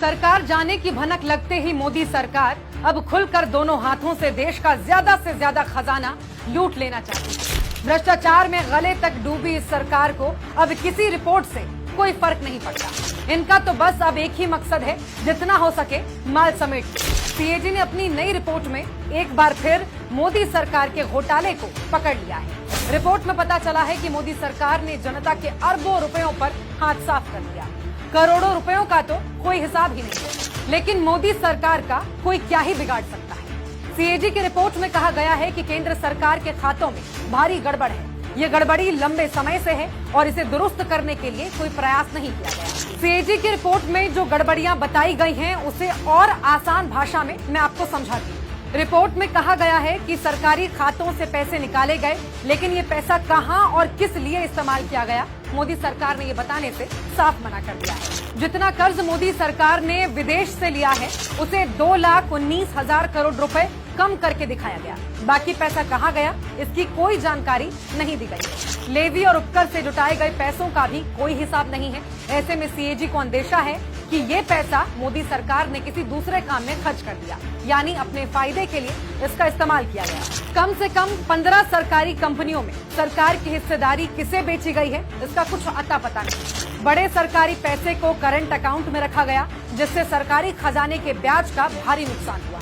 सरकार जाने की भनक लगते ही मोदी सरकार अब खुलकर दोनों हाथों से देश का ज्यादा से ज्यादा खजाना लूट लेना चाहती है। भ्रष्टाचार में गले तक डूबी इस सरकार को अब किसी रिपोर्ट से कोई फर्क नहीं पड़ता। इनका तो बस अब एक ही मकसद है, जितना हो सके माल समेट। सीएजी ने अपनी नई रिपोर्ट में एक बार फिर मोदी सरकार के घोटाले को पकड़ लिया है। रिपोर्ट में पता चला है कि मोदी सरकार ने जनता के अरबों रुपयों पर हाथ साफ कर दिया। करोड़ों रुपयों का तो कोई हिसाब ही नहीं है, लेकिन मोदी सरकार का कोई क्या ही बिगाड़ सकता है। सीएजी की रिपोर्ट में कहा गया है कि केंद्र सरकार के खातों में भारी गड़बड़ है। ये गड़बड़ी लंबे समय से है और इसे दुरुस्त करने के लिए कोई प्रयास नहीं किया गया। सीएजी की रिपोर्ट में जो गड़बड़ियां बताई गई हैं, उसे और आसान भाषा में मैं आपको समझाती हूँ। रिपोर्ट में कहा गया है कि सरकारी खातों से पैसे निकाले गए, लेकिन ये पैसा कहां और किस लिए इस्तेमाल किया गया, मोदी सरकार ने ये बताने से साफ मना कर दिया है। जितना कर्ज मोदी सरकार ने विदेश से लिया है, उसे 2,19,000 करोड़ रुपए कम करके दिखाया गया। बाकी पैसा कहां गया, इसकी कोई जानकारी नहीं दी गई। लेवी और उपकर से जुटाए गए पैसों का भी कोई हिसाब नहीं है। ऐसे में सीएजी को अंदेशा है कि ये पैसा मोदी सरकार ने किसी दूसरे काम में खर्च कर दिया, यानी अपने फायदे के लिए इसका इस्तेमाल किया गया। कम से कम 15 सरकारी कंपनियों में सरकार की हिस्सेदारी किसे बेची गई है, इसका कुछ अता पता नहीं। बड़े सरकारी पैसे को करंट अकाउंट में रखा गया, जिससे सरकारी खजाने के ब्याज का भारी नुकसान हुआ।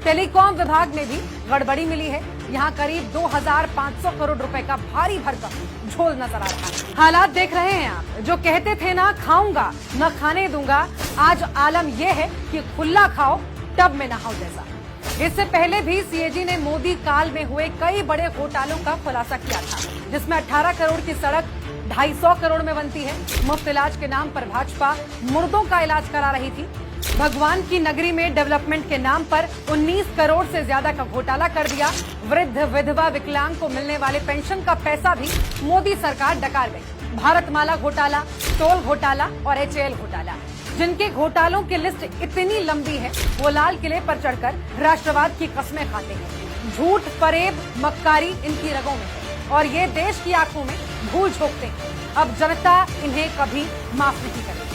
टेलीकॉम विभाग में भी गड़बड़ी मिली है। यहाँ करीब 2,500 करोड़ रुपए का भारी भरकम झोल नजर आ रहा है। हालात देख रहे हैं आप। जो कहते थे ना खाऊंगा न खाने दूंगा, आज आलम यह है कि खुला खाओ टब में नहाओ जैसा। इससे पहले भी सीएजी ने मोदी काल में हुए कई बड़े घोटालों का खुलासा किया था, जिसमें 18 करोड़ की सड़क 250 करोड़ में बनती है। मुफ्त इलाज के नाम पर भाजपा मुर्दों का इलाज करा रही थी। भगवान की नगरी में डेवलपमेंट के नाम पर 19 करोड़ से ज्यादा का घोटाला कर दिया। वृद्ध विधवा विकलांग को मिलने वाले पेंशन का पैसा भी मोदी सरकार डकार गई। भारतमाला घोटाला, टोल घोटाला और एचएएल घोटाला, जिनके घोटालों की लिस्ट इतनी लंबी है, वो लाल किले पर चढ़कर राष्ट्रवाद की कस्में खाते हैं। झूठ, फरेब, मक्कारी इनकी रगों में है और ये देश की आंखों में धूल झोंकते हैं। अब जनता इन्हें कभी माफ नहीं करेगी।